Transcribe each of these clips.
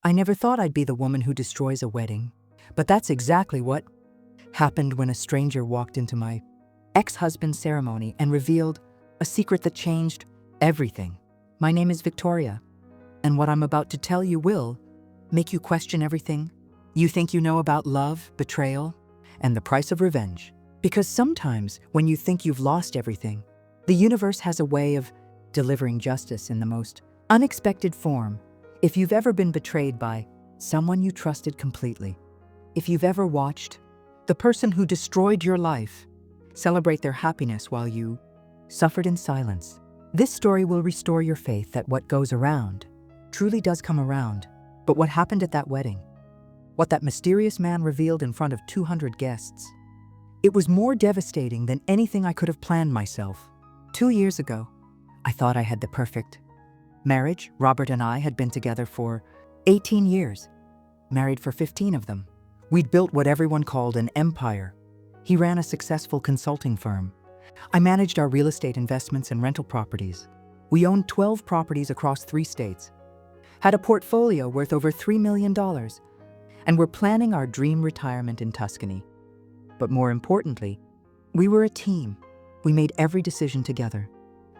I never thought I'd be the woman who destroys a wedding, but that's exactly what happened when a stranger walked into my ex-husband's ceremony and revealed a secret that changed everything. My name is Victoria, and what I'm about to tell you will make you question everything you think you know about love, betrayal, and the price of revenge. Because sometimes when you think you've lost everything, the universe has a way of delivering justice in the most unexpected form. If you've ever been betrayed by someone you trusted completely, if you've ever watched the person who destroyed your life celebrate their happiness while you suffered in silence, this story will restore your faith that what goes around truly does come around. But what happened at that wedding? What that mysterious man revealed in front of 200 guests? It was more devastating than anything I could have planned myself. 2 years ago, I thought I had the perfect marriage. Robert and I had been together for 18 years, married for 15 of them. We'd built what everyone called an empire. He ran a successful consulting firm. I managed our real estate investments and rental properties. We owned 12 properties across 3 states, had a portfolio worth over $3 million, and were planning our dream retirement in Tuscany. But more importantly, we were a team. We made every decision together,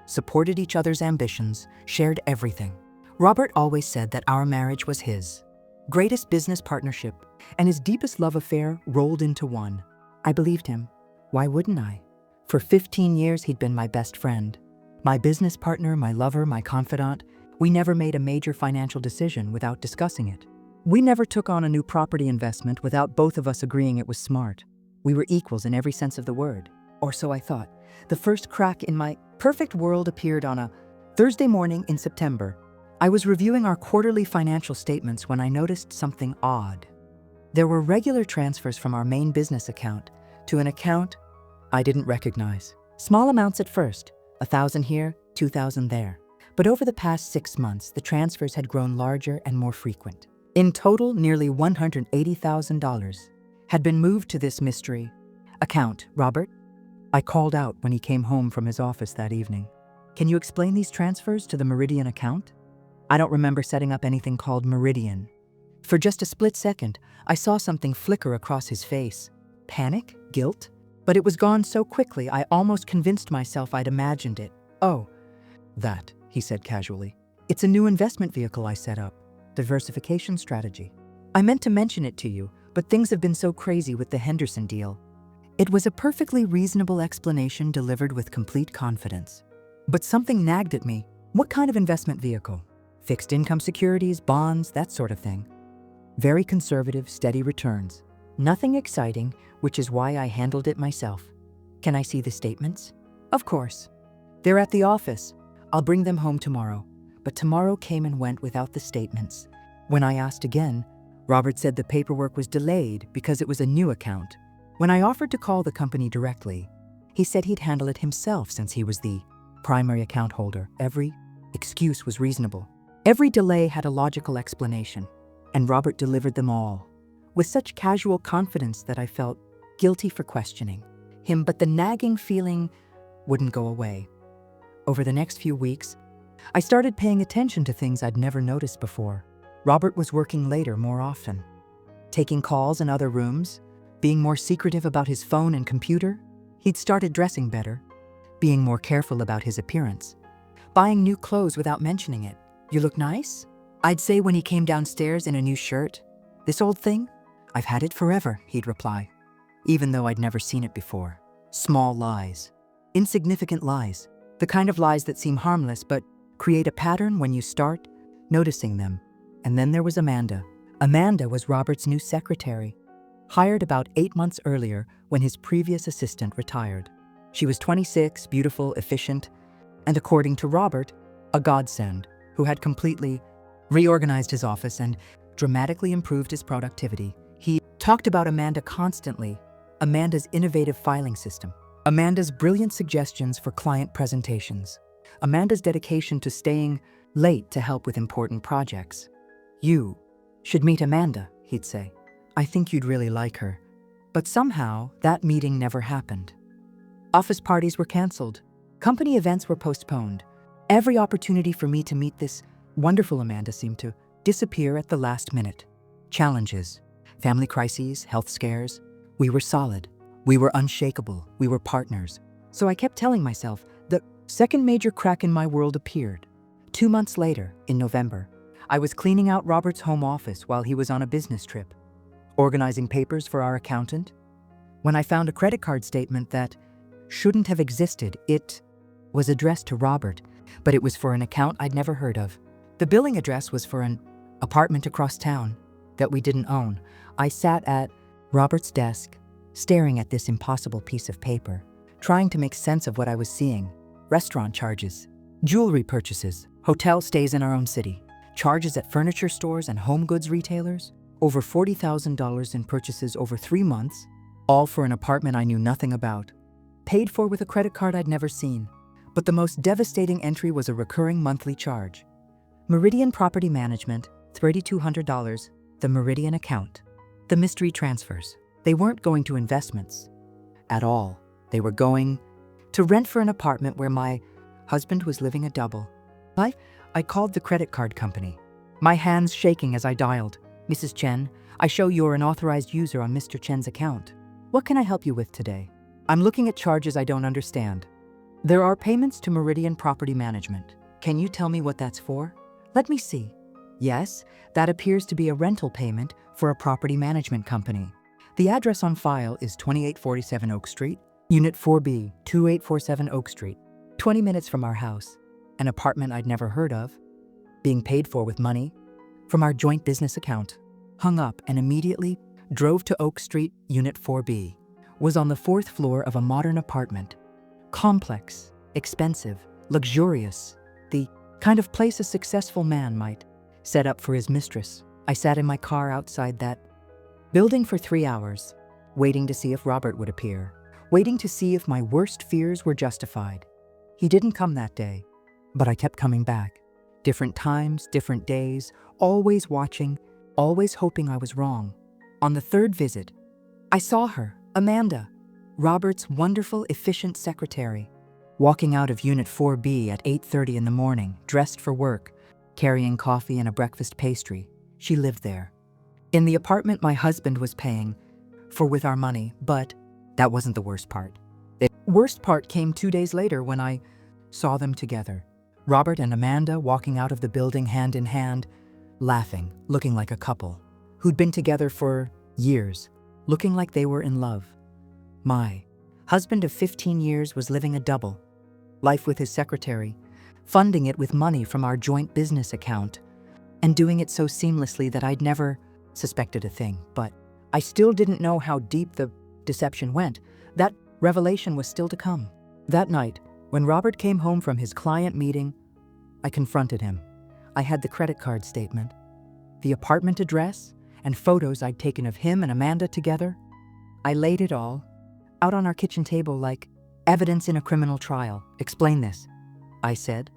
supported each other's ambitions, shared everything. Robert always said that our marriage was his greatest business partnership, and his deepest love affair rolled into one. I believed him. Why wouldn't I? For 15 years, he'd been my best friend, my business partner, my lover, my confidant. We never made a major financial decision without discussing it. We never took on a new property investment without both of us agreeing it was smart. We were equals in every sense of the word, or so I thought. The first crack in my perfect world appeared on a Thursday morning in September. I was reviewing our quarterly financial statements when I noticed something odd. There were regular transfers from our main business account to an account I didn't recognize. Small amounts at first, $1,000 here, $2,000 there. But over the past 6 months, the transfers had grown larger and more frequent. In total, nearly $180,000 had been moved to this mystery account. Robert, I called out when he came home from his office that evening. Can you explain these transfers to the Meridian account? I don't remember setting up anything called Meridian. For just a split second, I saw something flicker across his face. Panic? Guilt? But it was gone so quickly, I almost convinced myself I'd imagined it. Oh, that, he said casually. It's a new investment vehicle I set up. Diversification strategy. I meant to mention it to you, but things have been so crazy with the Henderson deal. It was a perfectly reasonable explanation delivered with complete confidence. But something nagged at me. What kind of investment vehicle? Fixed income securities, bonds, that sort of thing. Very conservative, steady returns. Nothing exciting, which is why I handled it myself. Can I see the statements? Of course. They're at the office. I'll bring them home tomorrow. But tomorrow came and went without the statements. When I asked again, Robert said the paperwork was delayed because it was a new account. When I offered to call the company directly, he said he'd handle it himself since he was the primary account holder. Every excuse was reasonable. Every delay had a logical explanation, and Robert delivered them all with such casual confidence that I felt guilty for questioning him, but the nagging feeling wouldn't go away. Over the next few weeks, I started paying attention to things I'd never noticed before. Robert was working later more often, taking calls in other rooms, being more secretive about his phone and computer. He'd started dressing better, being more careful about his appearance, buying new clothes without mentioning it. You look nice? I'd say when he came downstairs in a new shirt. This old thing? I've had it forever, he'd reply, even though I'd never seen it before. Small lies. Insignificant lies. The kind of lies that seem harmless but create a pattern when you start noticing them. And then there was Amanda. Amanda was Robert's new secretary, hired about 8 months earlier when his previous assistant retired. She was 26, beautiful, efficient, and according to Robert, a godsend who had completely reorganized his office and dramatically improved his productivity. He talked about Amanda constantly, Amanda's innovative filing system, Amanda's brilliant suggestions for client presentations, Amanda's dedication to staying late to help with important projects. You should meet Amanda, he'd say. I think you'd really like her. But somehow, that meeting never happened. Office parties were canceled. Company events were postponed. Every opportunity for me to meet this wonderful Amanda seemed to disappear at the last minute. Challenges, family crises, health scares. We were solid. We were unshakable. We were partners. So I kept telling myself the second major crack in my world appeared. 2 months later, in November, I was cleaning out Robert's home office while he was on a business trip, organizing papers for our accountant, when I found a credit card statement that shouldn't have existed. It was addressed to Robert, but it was for an account I'd never heard of. The billing address was for an apartment across town that we didn't own. I sat at Robert's desk, staring at this impossible piece of paper, trying to make sense of what I was seeing. Restaurant charges, jewelry purchases, hotel stays in our own city, charges at furniture stores and home goods retailers, over $40,000 in purchases over 3 months, all for an apartment I knew nothing about, paid for with a credit card I'd never seen. But the most devastating entry was a recurring monthly charge. Meridian Property Management, $3,200, the Meridian account. The mystery transfers. They weren't going to investments at all. They were going to rent for an apartment where my husband was living a double. I called the credit card company, my hands shaking as I dialed. Mrs. Chen, I show you're an authorized user on Mr. Chen's account. What can I help you with today? I'm looking at charges I don't understand. There are payments to Meridian Property Management. Can you tell me what that's for? Let me see. Yes, that appears to be a rental payment for a property management company. The address on file is 2847 Oak Street, Unit 4B, 2847 Oak Street. 20 minutes from our house. An apartment I'd never heard of, being paid for with money from our joint business account. Hung up and immediately drove to Oak Street, Unit 4B. Was on the 4th floor of a modern apartment. Complex, expensive, luxurious, the kind of place a successful man might set up for his mistress. I sat in my car outside that building for 3 hours, waiting to see if Robert would appear, waiting to see if my worst fears were justified. He didn't come that day, but I kept coming back. Different times, different days, always watching, always hoping I was wrong. On the 3rd visit, I saw her, Amanda, Robert's wonderful, efficient secretary, walking out of Unit 4B at 8:30 in the morning, dressed for work, carrying coffee and a breakfast pastry. She lived there, in the apartment my husband was paying for with our money, but that wasn't the worst part. The worst part came 2 days later when I saw them together. Robert and Amanda walking out of the building hand in hand, laughing, looking like a couple who'd been together for years, looking like they were in love. My husband of 15 years was living a double life with his secretary, funding it with money from our joint business account, and doing it so seamlessly that I'd never suspected a thing. But I still didn't know how deep the deception went. That revelation was still to come. That night, when Robert came home from his client meeting, I confronted him. I had the credit card statement, the apartment address, and photos I'd taken of him and Amanda together. I laid it all out on our kitchen table like evidence in a criminal trial. Explain this, I said.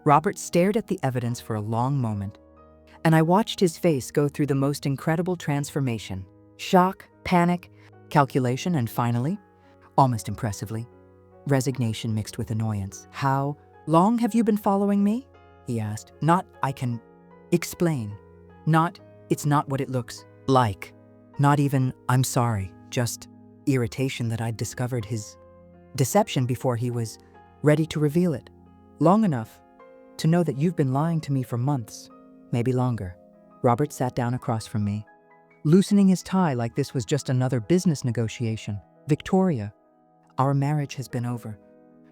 Robert stared at the evidence for a long moment, and I watched his face go through the most incredible transformation. Shock, panic, calculation, and finally, almost impressively, resignation mixed with annoyance. How long have you been following me? He asked. Not, I can explain. Not, it's not what it looks like. Not even, I'm sorry. Just irritation that I'd discovered his deception before he was ready to reveal it. Long enough to know that you've been lying to me for months, maybe longer. Robert sat down across from me, loosening his tie like this was just another business negotiation. Victoria, our marriage has been over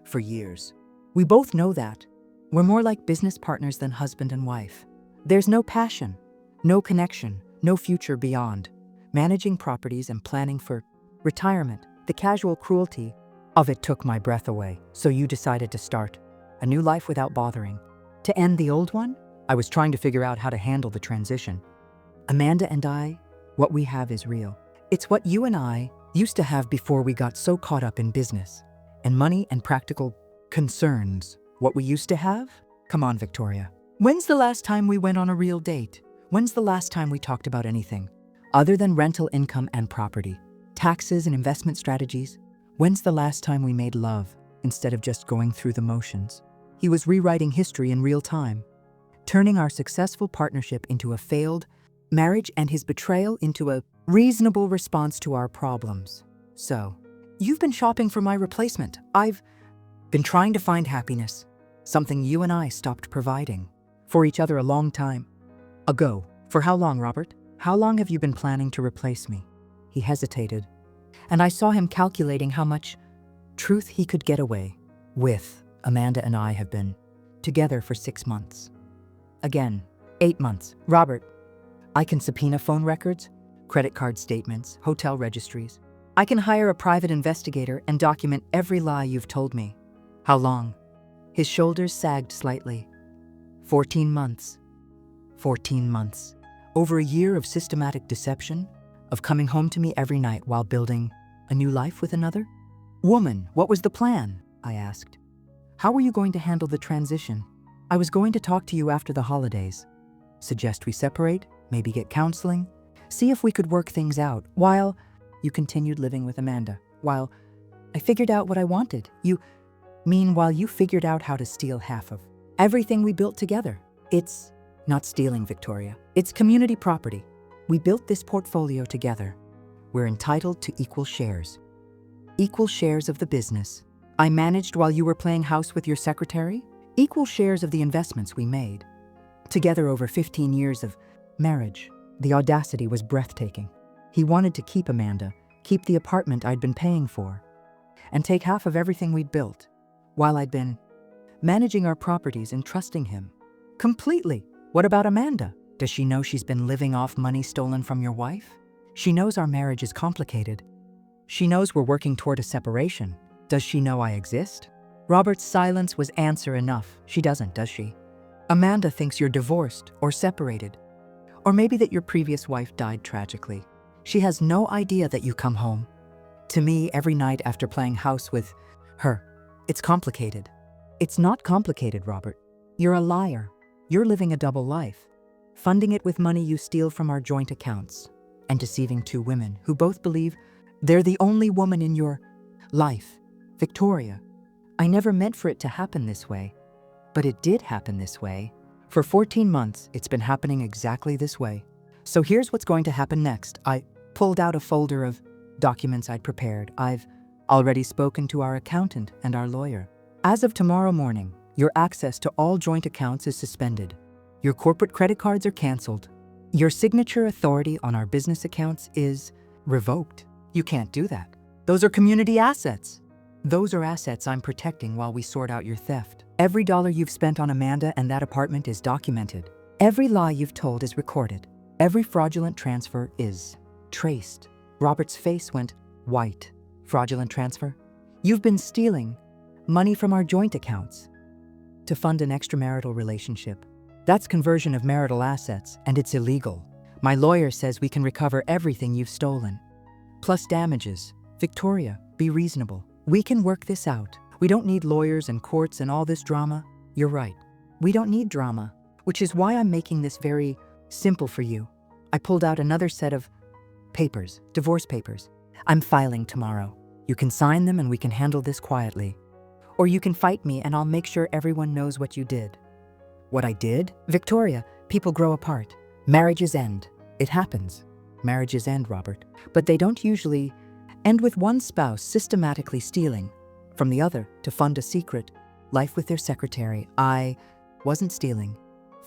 for years. We both know that. We're more like business partners than husband and wife. There's no passion, no connection, no future beyond managing properties and planning for retirement. The casual cruelty of it took my breath away. So you decided to start a new life without bothering to end the old one? I was trying to figure out how to handle the transition. Amanda and I, what we have is real. It's what you and I used to have before we got so caught up in business and money and practical concerns. What we used to have? Come on, Victoria. When's the last time we went on a real date? When's the last time we talked about anything other than rental income and property, taxes and investment strategies? When's the last time we made love instead of just going through the motions? He was rewriting history in real time, turning our successful partnership into a failed marriage and his betrayal into a reasonable response to our problems. So, you've been shopping for my replacement. I've been trying to find happiness, something you and I stopped providing for each other a long time ago. For how long, Robert? How long have you been planning to replace me? He hesitated, and I saw him calculating how much truth he could get away with. Amanda and I have been together for 6 months. Again, 8 months. Robert, I can subpoena phone records, credit card statements, hotel registries. I can hire a private investigator and document every lie you've told me. How long? His shoulders sagged slightly. 14 months. 14 months. Over a year of systematic deception, of coming home to me every night while building a new life with another? Woman, what was the plan? I asked. How were you going to handle the transition? I was going to talk to you after the holidays. Suggest we separate, maybe get counseling, see if we could work things out while you continued living with Amanda, while I figured out what I wanted. You mean while you figured out how to steal half of everything we built together? It's not stealing, Victoria. It's community property. We built this portfolio together. We're entitled to equal shares. Equal shares of the business I managed while you were playing house with your secretary. Equal shares of the investments we made. Together over 15 years of marriage. The audacity was breathtaking. He wanted to keep Amanda, keep the apartment I'd been paying for, and take half of everything we'd built, while I'd been managing our properties and trusting him completely. What about Amanda? Does she know she's been living off money stolen from your wife? She knows our marriage is complicated. She knows we're working toward a separation. Does she know I exist? Robert's silence was answer enough. She doesn't, does she? Amanda thinks you're divorced or separated, or maybe that your previous wife died tragically. She has no idea that you come home to me every night after playing house with her. It's complicated. It's not complicated, Robert. You're a liar. You're living a double life, funding it with money you steal from our joint accounts, and deceiving 2 women who both believe they're the only woman in your life. Victoria, I never meant for it to happen this way, but it did happen this way. For 14 months, it's been happening exactly this way. So here's what's going to happen next. I pulled out a folder of documents I'd prepared. I've already spoken to our accountant and our lawyer. As of tomorrow morning, your access to all joint accounts is suspended. Your corporate credit cards are canceled. Your signature authority on our business accounts is revoked. You can't do that. Those are community assets. Those are assets I'm protecting while we sort out your theft. Every dollar you've spent on Amanda and that apartment is documented. Every lie you've told is recorded. Every fraudulent transfer is traced. Robert's face went white. Fraudulent transfer? You've been stealing money from our joint accounts to fund an extramarital relationship. That's conversion of marital assets, and it's illegal. My lawyer says we can recover everything you've stolen, plus damages. Victoria, be reasonable. We can work this out. We don't need lawyers and courts and all this drama. You're right. We don't need drama, which is why I'm making this very simple for you. I pulled out another set of papers, divorce papers. I'm filing tomorrow. You can sign them and we can handle this quietly. Or you can fight me and I'll make sure everyone knows what you did. What I did? Victoria, people grow apart. Marriages end. It happens. Marriages end, Robert. But they don't usually end with one spouse systematically stealing from the other to fund a secret life with their secretary. I wasn't stealing.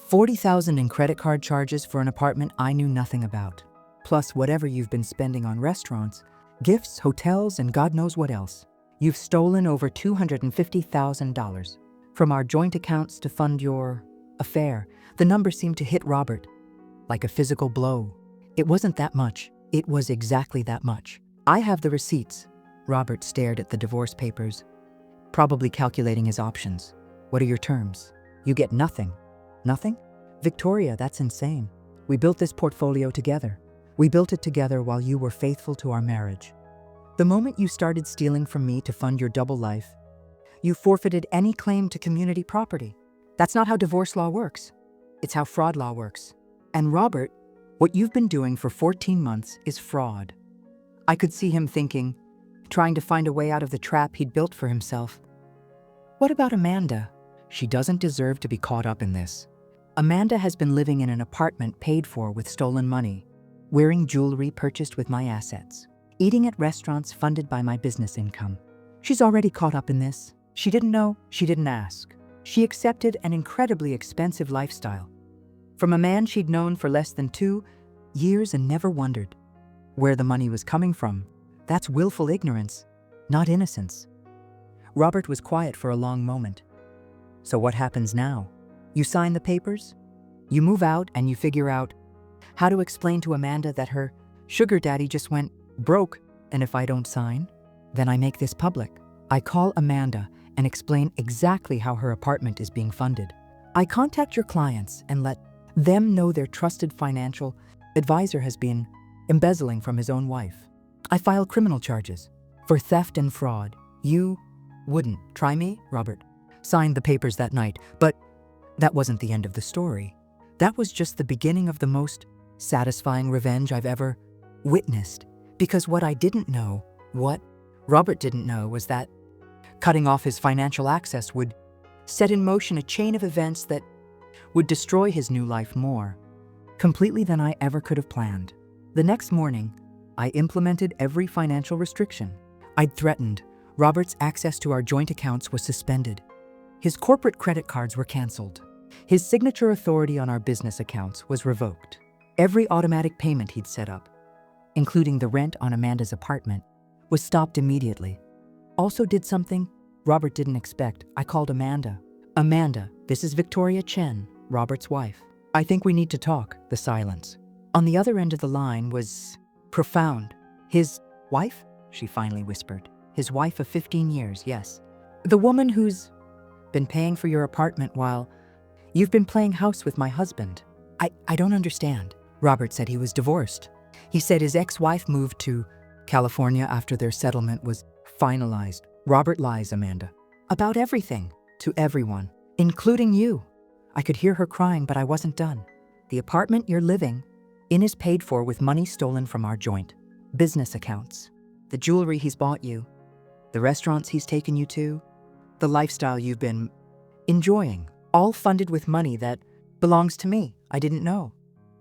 $40,000 in credit card charges for an apartment I knew nothing about. Plus whatever you've been spending on restaurants, gifts, hotels, and God knows what else. You've stolen over $250,000 from our joint accounts to fund your affair. The number seemed to hit Robert like a physical blow. It wasn't that much. It was exactly that much. I have the receipts. Robert stared at the divorce papers, probably calculating his options. What are your terms? You get nothing. Nothing? Victoria, that's insane. We built this portfolio together. We built it together while you were faithful to our marriage. The moment you started stealing from me to fund your double life, you forfeited any claim to community property. That's not how divorce law works. It's how fraud law works. And Robert, what you've been doing for 14 months is fraud. I could see him thinking, trying to find a way out of the trap he'd built for himself. What about Amanda? She doesn't deserve to be caught up in this. Amanda has been living in an apartment paid for with stolen money, wearing jewelry purchased with my assets, eating at restaurants funded by my business income. She's already caught up in this. She didn't know, she didn't ask. She accepted an incredibly expensive lifestyle from a man she'd known for less than 2 years and never wondered where the money was coming from. That's willful ignorance, not innocence. Robert was quiet for a long moment. So what happens now? You sign the papers, you move out, and you figure out how to explain to Amanda that her sugar daddy just went broke, and if I don't sign, then I make this public. I call Amanda and explain exactly how her apartment is being funded. I contact your clients and let them know their trusted financial advisor has been embezzling from his own wife. I file criminal charges for theft and fraud. You wouldn't try me, Robert signed the papers that night, but that wasn't the end of the story. That was just the beginning of the most satisfying revenge I've ever witnessed, because what I didn't know, what Robert didn't know, was that cutting off his financial access would set in motion a chain of events that would destroy his new life more completely than I ever could have planned. The next morning, I implemented every financial restriction I'd threatened. Robert's access to our joint accounts was suspended. His corporate credit cards were canceled. His signature authority on our business accounts was revoked. Every automatic payment he'd set up, including the rent on Amanda's apartment, was stopped immediately. Also did something Robert didn't expect. I called Amanda. Amanda, this is Victoria Chen, Robert's wife. I think we need to talk. The silence on the other end of the line was profound. His wife? She finally whispered. His wife of 15 years, yes. The woman who's been paying for your apartment while you've been playing house with my husband. I don't understand. Robert said he was divorced. He said his ex-wife moved to California after their settlement was finalized. Robert lies, Amanda. About everything, to everyone, including you. I could hear her crying, but I wasn't done. The apartment you're living in is paid for with money stolen from our joint business accounts. The jewelry he's bought you, the restaurants he's taken you to, the lifestyle you've been enjoying, all funded with money that belongs to me. I didn't know,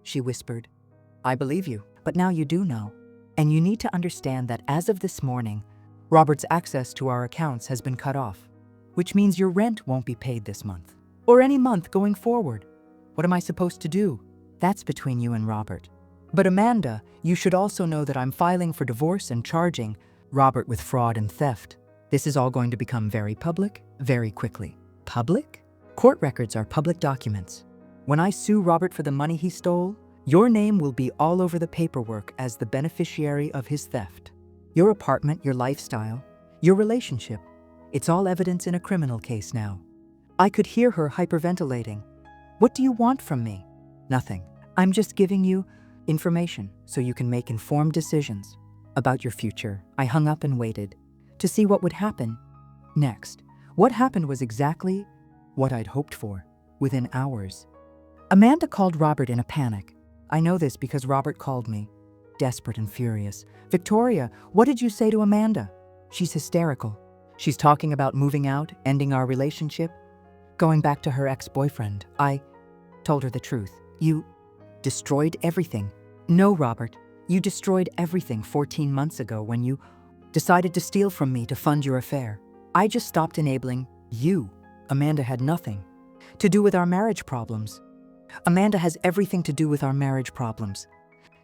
she whispered. I believe you, but now you do know. And you need to understand that as of this morning, Robert's access to our accounts has been cut off, which means your rent won't be paid this month, or any month going forward. What am I supposed to do? That's between you and Robert. But Amanda, you should also know that I'm filing for divorce and charging Robert with fraud and theft. This is all going to become very public, very quickly. Public? Court records are public documents. When I sue Robert for the money he stole, your name will be all over the paperwork as the beneficiary of his theft. Your apartment, your lifestyle, your relationship. It's all evidence in a criminal case now. I could hear her hyperventilating. What do you want from me? Nothing. I'm just giving you information so you can make informed decisions about your future. I hung up and waited to see what would happen next. What happened was exactly what I'd hoped for. Within hours, Amanda called Robert in a panic. I know this because Robert called me, desperate and furious. Victoria, what did you say to Amanda? She's hysterical. She's talking about moving out, ending our relationship, going back to her ex-boyfriend. I told her the truth. You destroyed everything. No, Robert, you destroyed everything 14 months ago when you decided to steal from me to fund your affair. I just stopped enabling you. Amanda had nothing to do with our marriage problems. Amanda has everything to do with our marriage problems.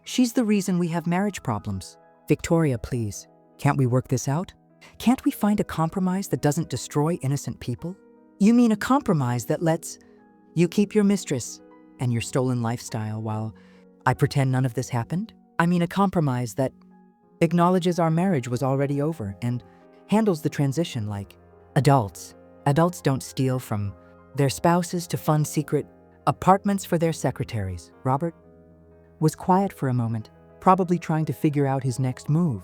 She's the reason we have marriage problems. Victoria, please, can't we work this out? Can't we find a compromise that doesn't destroy innocent people? You mean a compromise that lets you keep your mistress and your stolen lifestyle while I pretend none of this happened? I mean a compromise that acknowledges our marriage was already over and handles the transition like adults. Adults don't steal from their spouses to fund secret apartments for their secretaries. Robert was quiet for a moment, probably trying to figure out his next move.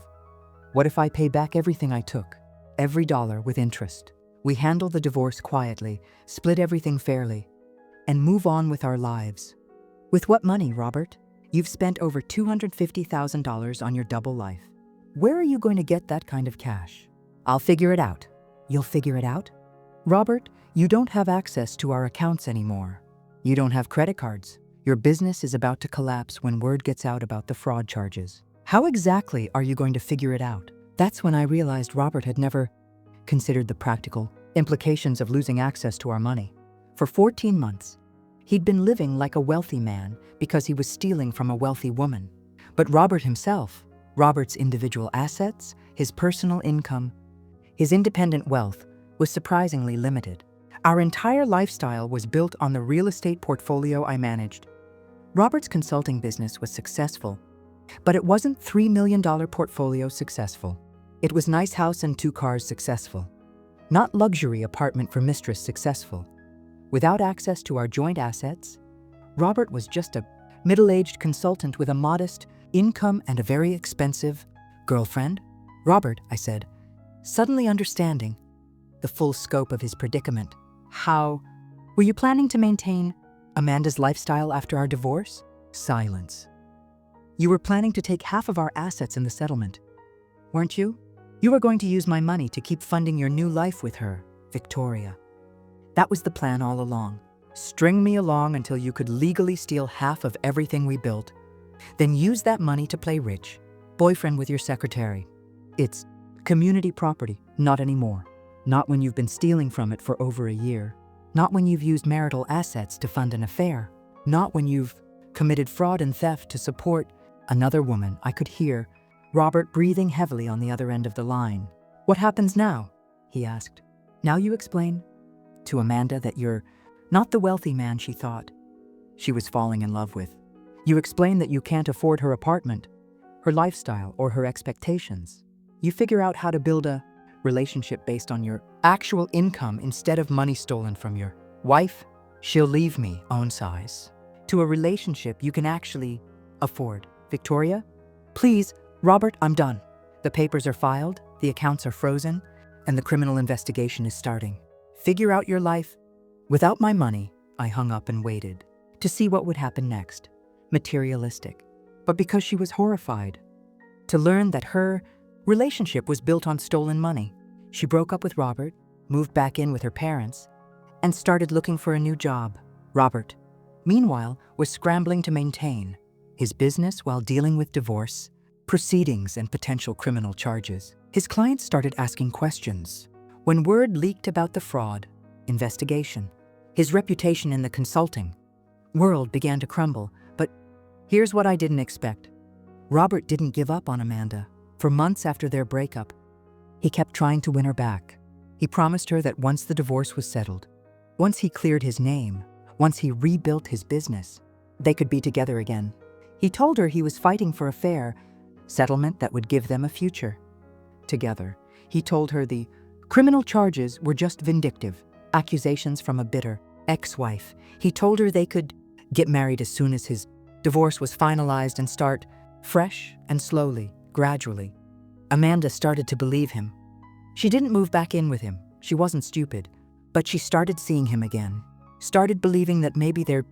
What if I pay back everything I took? Every dollar with interest. We handle the divorce quietly, split everything fairly, and move on with our lives. With what money, Robert? You've spent over $250,000 on your double life. Where are you going to get that kind of cash? I'll figure it out. You'll figure it out? Robert, you don't have access to our accounts anymore. You don't have credit cards. Your business is about to collapse when word gets out about the fraud charges. How exactly are you going to figure it out? That's when I realized Robert had never considered the practical implications of losing access to our money. For 14 months, he'd been living like a wealthy man because he was stealing from a wealthy woman. But Robert himself, Robert's individual assets, his personal income, his independent wealth was surprisingly limited. Our entire lifestyle was built on the real estate portfolio I managed. Robert's consulting business was successful, but it wasn't $3 million portfolio successful. It was nice house and 2 cars successful, not luxury apartment for mistress successful. Without access to our joint assets, Robert was just a middle-aged consultant with a modest income and a very expensive girlfriend. Robert, I said, suddenly understanding the full scope of his predicament. How were you planning to maintain Amanda's lifestyle after our divorce? Silence. You were planning to take half of our assets in the settlement, weren't you? You were going to use my money to keep funding your new life with her, Victoria. That was the plan all along. String me along until you could legally steal half of everything we built, then use that money to play rich. Boyfriend with your secretary. It's community property, not anymore. Not when you've been stealing from it for over a year. Not when you've used marital assets to fund an affair. Not when you've committed fraud and theft to support another woman. I could hear Robert breathing heavily on the other end of the line. What happens now? He asked. Now you explain to Amanda that you're not the wealthy man she thought she was falling in love with. You explain that you can't afford her apartment, her lifestyle, or her expectations. You figure out how to build a relationship based on your actual income instead of money stolen from your wife. She'll leave me, own size, to a relationship you can actually afford. Victoria? Please, Robert, I'm done. The papers are filed, the accounts are frozen, and the criminal investigation is starting. Figure out your life. Without my money, I hung up and waited to see what would happen next. Materialistic. But because she was horrified to learn that her relationship was built on stolen money, she broke up with Robert, moved back in with her parents, and started looking for a new job. Robert, meanwhile, was scrambling to maintain his business while dealing with divorce, proceedings, and potential criminal charges. His clients started asking questions. When word leaked about the fraud investigation, his reputation in the consulting world began to crumble. But here's what I didn't expect. Robert didn't give up on Amanda. For months after their breakup, he kept trying to win her back. He promised her that once the divorce was settled, once he cleared his name, once he rebuilt his business, they could be together again. He told her he was fighting for a fair settlement that would give them a future together. He told her the criminal charges were just vindictive, accusations from a bitter ex-wife. He told her they could get married as soon as his divorce was finalized and start fresh and slowly, gradually. Amanda started to believe him. She didn't move back in with him. She wasn't stupid, but she started seeing him again, started believing that maybe their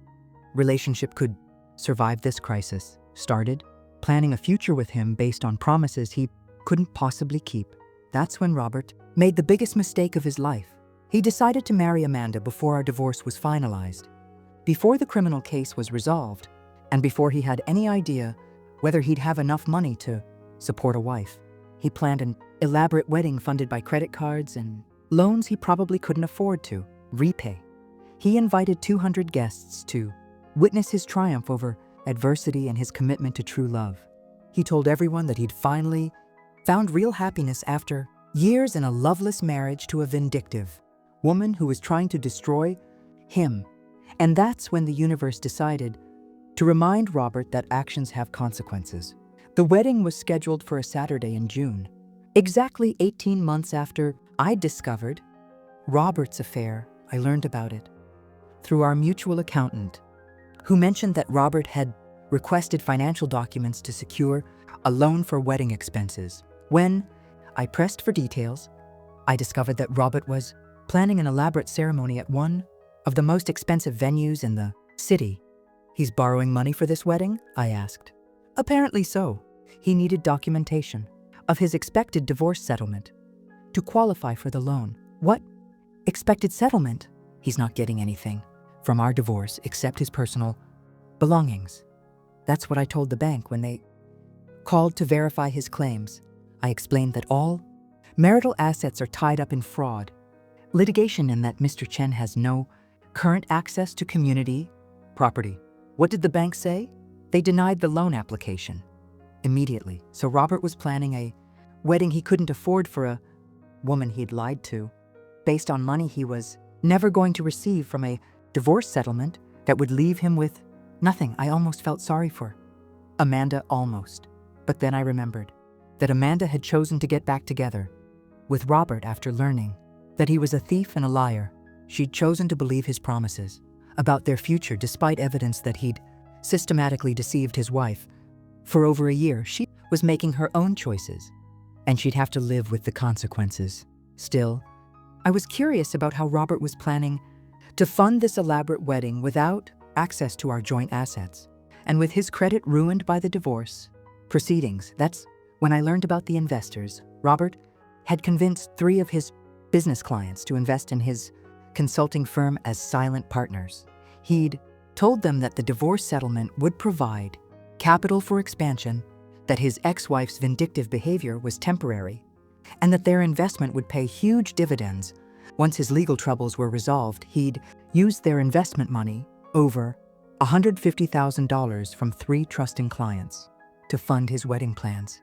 relationship could survive this crisis, started planning a future with him based on promises he couldn't possibly keep. That's when Robert made the biggest mistake of his life. He decided to marry Amanda before our divorce was finalized, before the criminal case was resolved, and before he had any idea whether he'd have enough money to support a wife. He planned an elaborate wedding funded by credit cards and loans he probably couldn't afford to repay. He invited 200 guests to witness his triumph over adversity and his commitment to true love. He told everyone that he'd finally found real happiness after years in a loveless marriage to a vindictive woman who was trying to destroy him. And that's when the universe decided to remind Robert that actions have consequences. The wedding was scheduled for a Saturday in June, exactly 18 months after I discovered Robert's affair. I learned about it through our mutual accountant, who mentioned that Robert had requested financial documents to secure a loan for wedding expenses. When I pressed for details, I discovered that Robert was planning an elaborate ceremony at one of the most expensive venues in the city. He's borrowing money for this wedding? I asked. Apparently so. He needed documentation of his expected divorce settlement to qualify for the loan. What? Expected settlement? He's not getting anything. from our divorce except his personal belongings. That's what I told the bank when they called to verify his claims. I explained that all marital assets are tied up in fraud, litigation, and that Mr. Chen has no current access to community property. What did the bank say? They denied the loan application immediately. So Robert was planning a wedding he couldn't afford for a woman he'd lied to, based on money he was never going to receive from a divorce settlement that would leave him with nothing. I almost felt sorry for Amanda, almost. But then I remembered that Amanda had chosen to get back together with Robert after learning that he was a thief and a liar. She'd chosen to believe his promises about their future despite evidence that he'd systematically deceived his wife. For over a year, she was making her own choices, and she'd have to live with the consequences. Still, I was curious about how Robert was planning to fund this elaborate wedding without access to our joint assets, and with his credit ruined by the divorce proceedings. That's when I learned about the investors. Robert had convinced 3 of his business clients to invest in his consulting firm as silent partners. He'd told them that the divorce settlement would provide capital for expansion, that his ex-wife's vindictive behavior was temporary, and that their investment would pay huge dividends. Once his legal troubles were resolved, he'd used their investment money, over $150,000 from 3 trusting clients, to fund his wedding plans.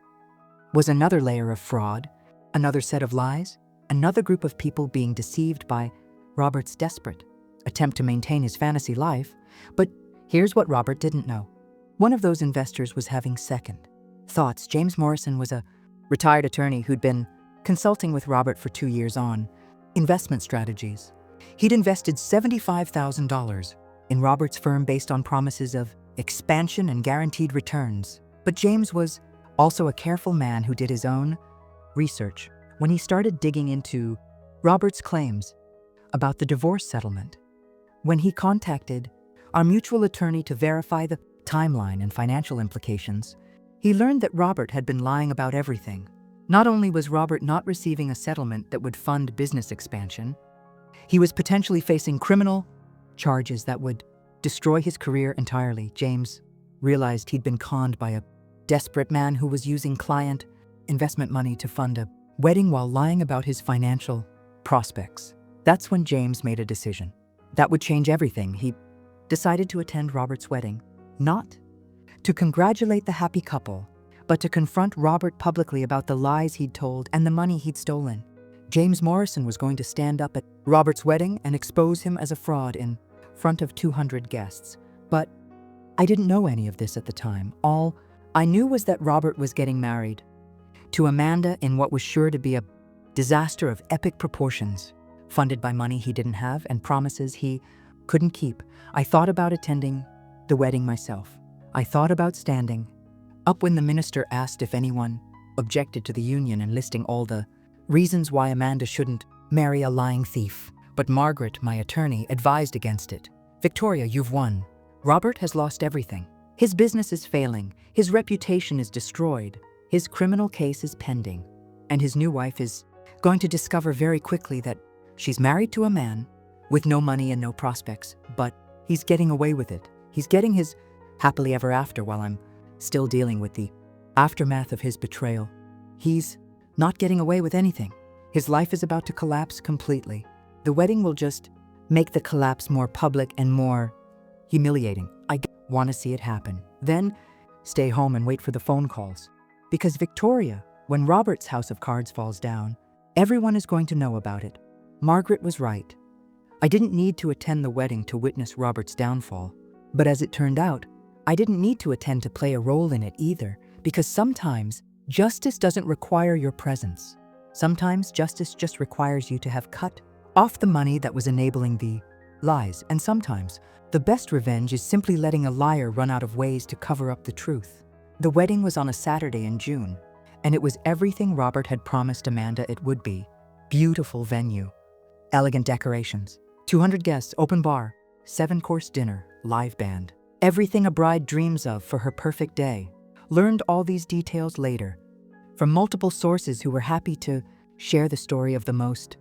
Was another layer of fraud, another set of lies, another group of people being deceived by Robert's desperate attempt to maintain his fantasy life. But here's what Robert didn't know. One of those investors was having second thoughts. James Morrison was a retired attorney who'd been consulting with Robert for 2 years on investment strategies. He'd invested $75,000 in Robert's firm based on promises of expansion and guaranteed returns. But James was also a careful man who did his own research. When he started digging into Robert's claims about the divorce settlement, when he contacted our mutual attorney to verify the timeline and financial implications, he learned that Robert had been lying about everything. Not only was Robert not receiving a settlement that would fund business expansion, he was potentially facing criminal charges that would destroy his career entirely. James realized he'd been conned by a desperate man who was using client investment money to fund a wedding while lying about his financial prospects. That's when James made a decision that would change everything. He decided to attend Robert's wedding, not to congratulate the happy couple, but to confront Robert publicly about the lies he'd told and the money he'd stolen. James Morrison was going to stand up at Robert's wedding and expose him as a fraud in front of 200 guests. But I didn't know any of this at the time. All I knew was that Robert was getting married to Amanda in what was sure to be a disaster of epic proportions, funded by money he didn't have and promises he couldn't keep. I thought about attending the wedding myself. I thought about standing up when the minister asked if anyone objected to the union and listing all the reasons why Amanda shouldn't marry a lying thief. But Margaret, my attorney, advised against it. Victoria, you've won. Robert has lost everything. His business is failing. His reputation is destroyed. His criminal case is pending. And his new wife is going to discover very quickly that she's married to a man with no money and no prospects, but he's getting away with it. He's getting his happily ever after while I'm still dealing with the aftermath of his betrayal. He's not getting away with anything. His life is about to collapse completely. The wedding will just make the collapse more public and more humiliating. I want to see it happen. Then stay home and wait for the phone calls. Because Victoria, when Robert's house of cards falls down, everyone is going to know about it. Margaret was right. I didn't need to attend the wedding to witness Robert's downfall. But as it turned out, I didn't need to attend to play a role in it either, because sometimes justice doesn't require your presence. Sometimes justice just requires you to have cut off the money that was enabling the lies. And sometimes the best revenge is simply letting a liar run out of ways to cover up the truth. The wedding was on a Saturday in June, and it was everything Robert had promised Amanda it would be. Beautiful venue, elegant decorations, 200 guests, open bar, 7-course dinner, live band. Everything a bride dreams of for her perfect day. Learned all these details later from multiple sources who were happy to share the story of the most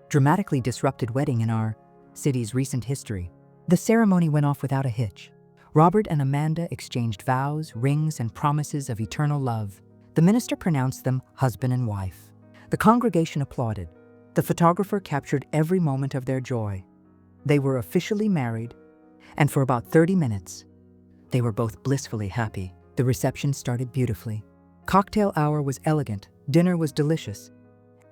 dramatically disrupted wedding in our city's recent history. The ceremony went off without a hitch. Robert and Amanda exchanged vows, rings, and promises of eternal love. The minister pronounced them husband and wife. The congregation applauded. The photographer captured every moment of their joy. They were officially married, and for about 30 minutes, they were both blissfully happy. The reception started beautifully. Cocktail hour was elegant, dinner was delicious,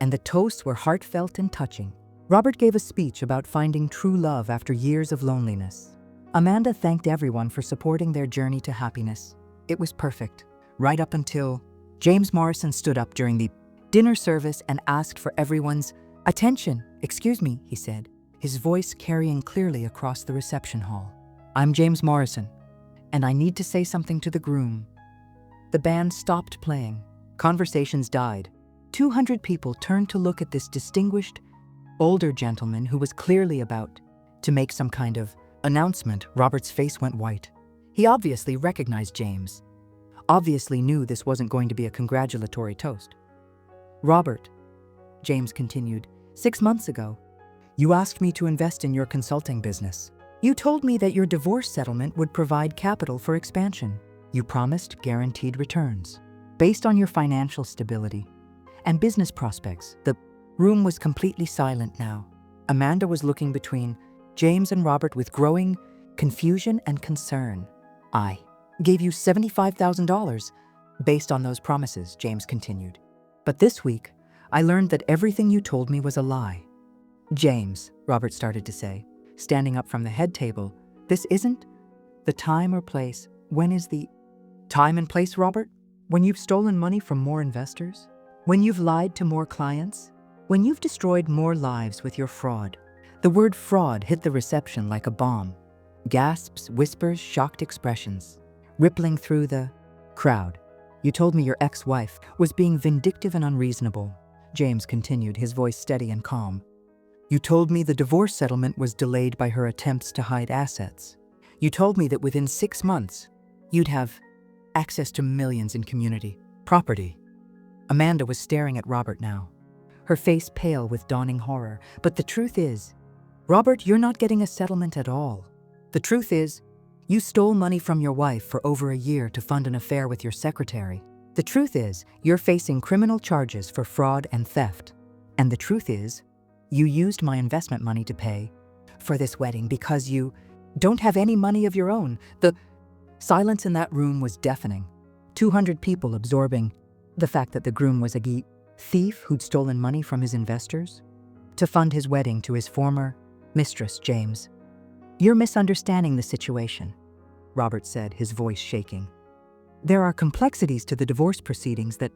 and the toasts were heartfelt and touching. Robert gave a speech about finding true love after years of loneliness. Amanda thanked everyone for supporting their journey to happiness. It was perfect, right up until James Morrison stood up during the dinner service and asked for everyone's attention. "Excuse me," he said, his voice carrying clearly across the reception hall. "I'm James Morrison, and I need to say something to the groom." The band stopped playing. Conversations died. 200 people turned to look at this distinguished, older gentleman who was clearly about to make some kind of announcement. Robert's face went white. He obviously recognized James. Obviously knew this wasn't going to be a congratulatory toast. "Robert," James continued, "6 months ago, you asked me to invest in your consulting business. You told me that your divorce settlement would provide capital for expansion. You promised guaranteed returns based on your financial stability and business prospects." The room was completely silent now. Amanda was looking between James and Robert with growing confusion and concern. "I gave you $75,000 based on those promises," James continued. "But this week, I learned that everything you told me was a lie." "James," Robert started to say, standing up from the head table, "this isn't the time or place." "When is the time and place, Robert? When you've stolen money from more investors? When you've lied to more clients? When you've destroyed more lives with your fraud?" The word fraud hit the reception like a bomb. Gasps, whispers, shocked expressions, rippling through the crowd. "You told me your ex-wife was being vindictive and unreasonable," James continued, his voice steady and calm. "You told me the divorce settlement was delayed by her attempts to hide assets. You told me that within 6 months, you'd have access to millions in community property." Amanda was staring at Robert now, her face pale with dawning horror. "But the truth is, Robert, you're not getting a settlement at all. The truth is, you stole money from your wife for over a year to fund an affair with your secretary. The truth is, you're facing criminal charges for fraud and theft. And the truth is, you used my investment money to pay for this wedding because you don't have any money of your own." The silence in that room was deafening. 200 people absorbing the fact that the groom was a thief who'd stolen money from his investors to fund his wedding to his former mistress, James. "You're misunderstanding the situation," Robert said, his voice shaking. "There are complexities to the divorce proceedings that—"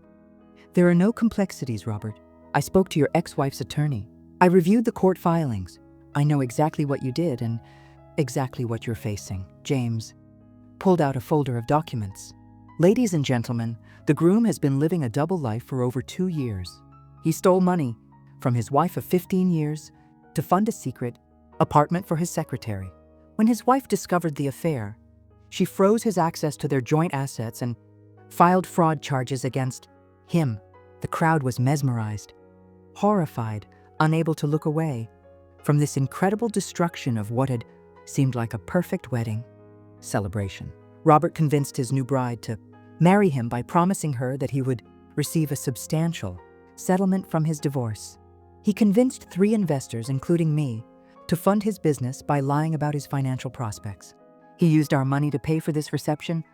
"There are no complexities, Robert. I spoke to your ex-wife's attorney. I reviewed the court filings. I know exactly what you did and exactly what you're facing." James pulled out a folder of documents. "Ladies and gentlemen, the groom has been living a double life for over 2 years. He stole money from his wife of 15 years to fund a secret apartment for his secretary. When his wife discovered the affair, she froze his access to their joint assets and filed fraud charges against him." The crowd was mesmerized, horrified, unable to look away from this incredible destruction of what had seemed like a perfect wedding celebration. Robert convinced his new bride to marry him by promising her that he would receive a substantial settlement from his divorce. He convinced 3 investors, including me, to fund his business by lying about his financial prospects. He used our money to pay for this reception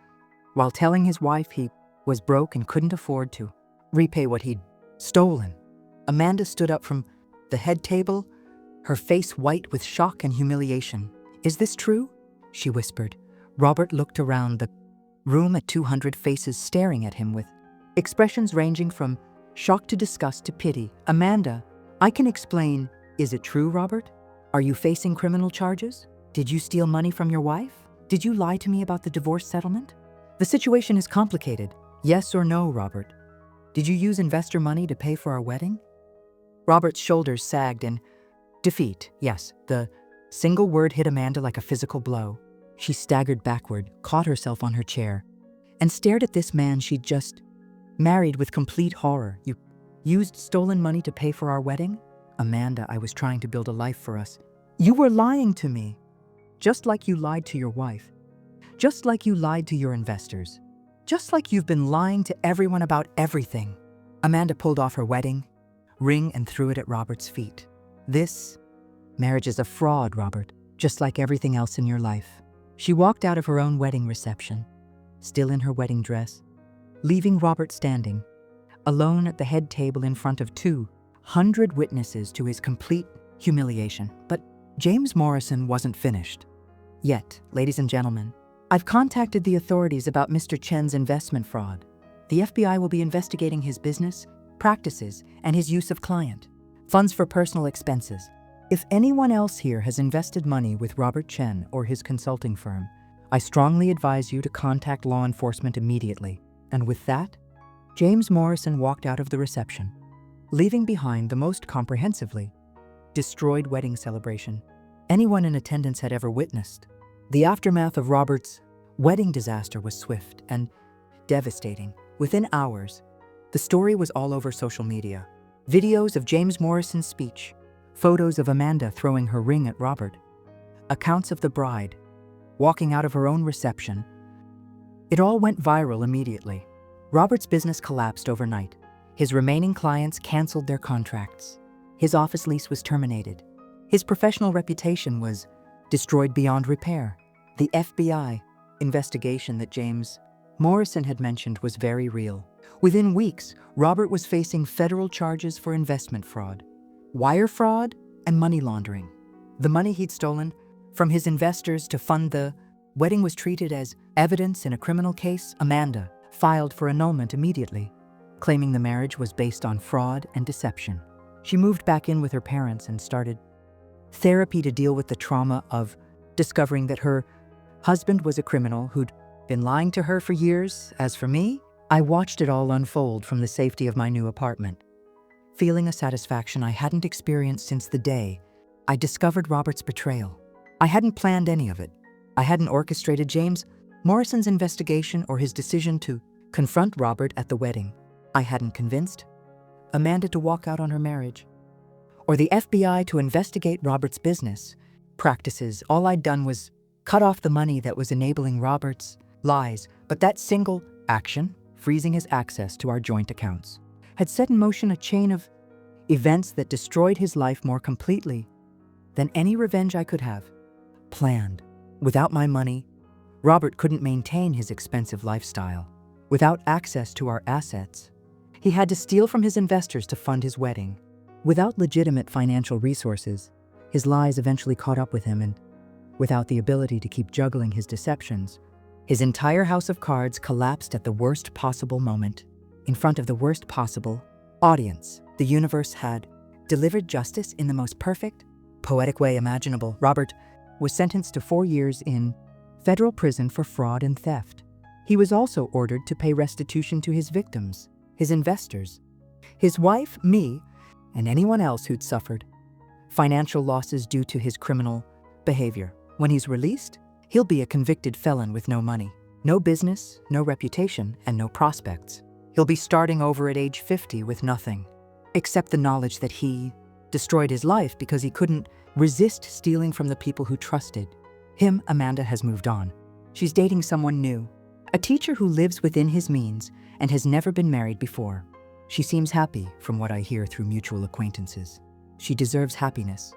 while telling his wife he was broke and couldn't afford to repay what he'd stolen. Amanda stood up from the head table, her face white with shock and humiliation. "Is this true?" she whispered. Robert looked around the room at 200 faces staring at him with expressions ranging from shock to disgust to pity. "Amanda, I can explain. Is it true, Robert? Are you facing criminal charges? Did you steal money from your wife? Did you lie to me about the divorce settlement? The situation is complicated. Yes or no, Robert? Did you use investor money to pay for our wedding?" Robert's shoulders sagged in defeat. Yes, the single word hit Amanda like a physical blow. She staggered backward, caught herself on her chair, and stared at this man she'd just married with complete horror. "You used stolen money to pay for our wedding?" "Amanda, I was trying to build a life for us." "You were lying to me." Just like you lied to your wife. Just like you lied to your investors. Just like you've been lying to everyone about everything. Amanda pulled off her wedding ring and threw it at Robert's feet. This marriage is a fraud, Robert, just like everything else in your life. She walked out of her own wedding reception, still in her wedding dress, leaving Robert standing, alone at the head table in front of 200 witnesses to his complete humiliation. But James Morrison wasn't finished. Yet, ladies and gentlemen, I've contacted the authorities about Mr. Chen's investment fraud. The FBI will be investigating his business, practices, and his use of client funds for personal expenses. If anyone else here has invested money with Robert Chen or his consulting firm, I strongly advise you to contact law enforcement immediately. And with that, James Morrison walked out of the reception, leaving behind the most comprehensively destroyed wedding celebration anyone in attendance had ever witnessed. The aftermath of Robert's wedding disaster was swift and devastating. Within hours, the story was all over social media. Videos of James Morrison's speech, photos of Amanda throwing her ring at Robert, accounts of the bride walking out of her own reception. It all went viral immediately. Robert's business collapsed overnight. His remaining clients canceled their contracts. His office lease was terminated. His professional reputation was destroyed beyond repair. The FBI investigation that James Morrison had mentioned was very real. Within weeks, Robert was facing federal charges for investment fraud, wire fraud, and money laundering. The money he'd stolen from his investors to fund the wedding was treated as evidence in a criminal case. Amanda filed for annulment immediately, claiming the marriage was based on fraud and deception. She moved back in with her parents and started therapy to deal with the trauma of discovering that her husband was a criminal who'd been lying to her for years. As for me, I watched it all unfold from the safety of my new apartment, feeling a satisfaction I hadn't experienced since the day I discovered Robert's betrayal. I hadn't planned any of it. I hadn't orchestrated James Morrison's investigation or his decision to confront Robert at the wedding. I hadn't convinced Amanda to walk out on her marriage, or the FBI to investigate Robert's business practices. All I'd done was cut off the money that was enabling Robert's lies. But that single action, freezing his access to our joint accounts, had set in motion a chain of events that destroyed his life more completely than any revenge I could have planned. Without my money, Robert couldn't maintain his expensive lifestyle. Without access to our assets, he had to steal from his investors to fund his wedding. Without legitimate financial resources, his lies eventually caught up with him, and without the ability to keep juggling his deceptions, his entire house of cards collapsed at the worst possible moment, in front of the worst possible audience. The universe had delivered justice in the most perfect, poetic way imaginable. Robert was sentenced to 4 years in federal prison for fraud and theft. He was also ordered to pay restitution to his victims, his investors, his wife, me, and anyone else who'd suffered financial losses due to his criminal behavior. When he's released, he'll be a convicted felon with no money, no business, no reputation, and no prospects. He'll be starting over at age 50 with nothing, except the knowledge that he destroyed his life because he couldn't resist stealing from the people who trusted him. Amanda has moved on. She's dating someone new, a teacher who lives within his means and has never been married before. She seems happy from what I hear through mutual acquaintances. She deserves happiness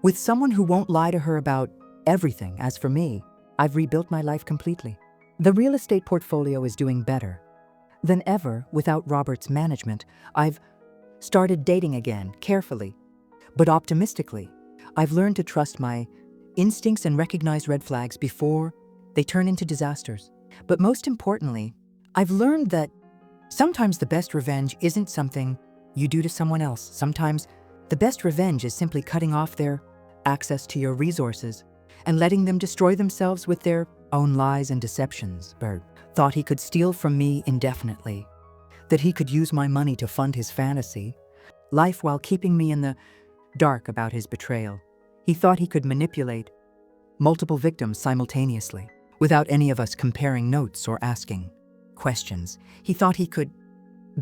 with someone who won't lie to her about everything. As for me, I've rebuilt my life completely. The real estate portfolio is doing better than ever without Robert's management. I've started dating again, carefully, but optimistically. I've learned to trust my instincts and recognize red flags before they turn into disasters. But most importantly, I've learned that sometimes the best revenge isn't something you do to someone else. Sometimes the best revenge is simply cutting off their access to your resources and letting them destroy themselves with their own lies and deceptions. Bert thought he could steal from me indefinitely, that he could use my money to fund his fantasy life while keeping me in the dark about his betrayal. He thought he could manipulate multiple victims simultaneously without any of us comparing notes or asking questions. He thought he could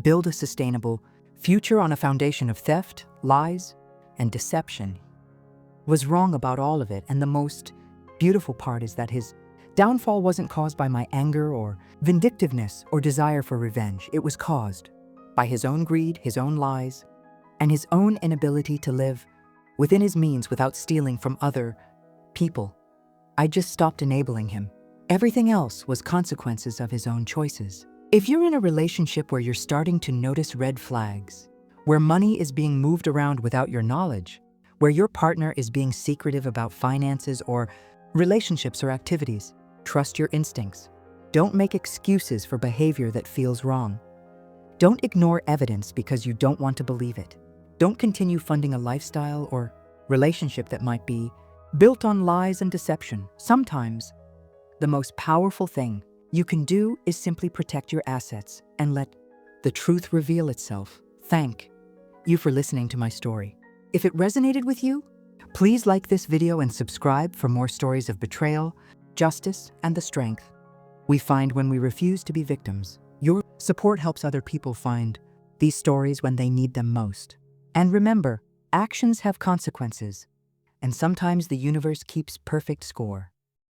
build a sustainable future on a foundation of theft, lies, and deception. Was wrong about all of it, and the most beautiful part is that his downfall wasn't caused by my anger or vindictiveness or desire for revenge. It was caused by his own greed, his own lies, and his own inability to live within his means without stealing from other people. I just stopped enabling him. Everything else was consequences of his own choices. If you're in a relationship where you're starting to notice red flags, where money is being moved around without your knowledge, where your partner is being secretive about finances or relationships or activities, trust your instincts. Don't make excuses for behavior that feels wrong. Don't ignore evidence because you don't want to believe it. Don't continue funding a lifestyle or relationship that might be built on lies and deception. Sometimes, the most powerful thing you can do is simply protect your assets and let the truth reveal itself. Thank you for listening to my story. If it resonated with you, please like this video and subscribe for more stories of betrayal, justice, and the strength we find when we refuse to be victims. Your support helps other people find these stories when they need them most. And remember, actions have consequences, and sometimes the universe keeps perfect score.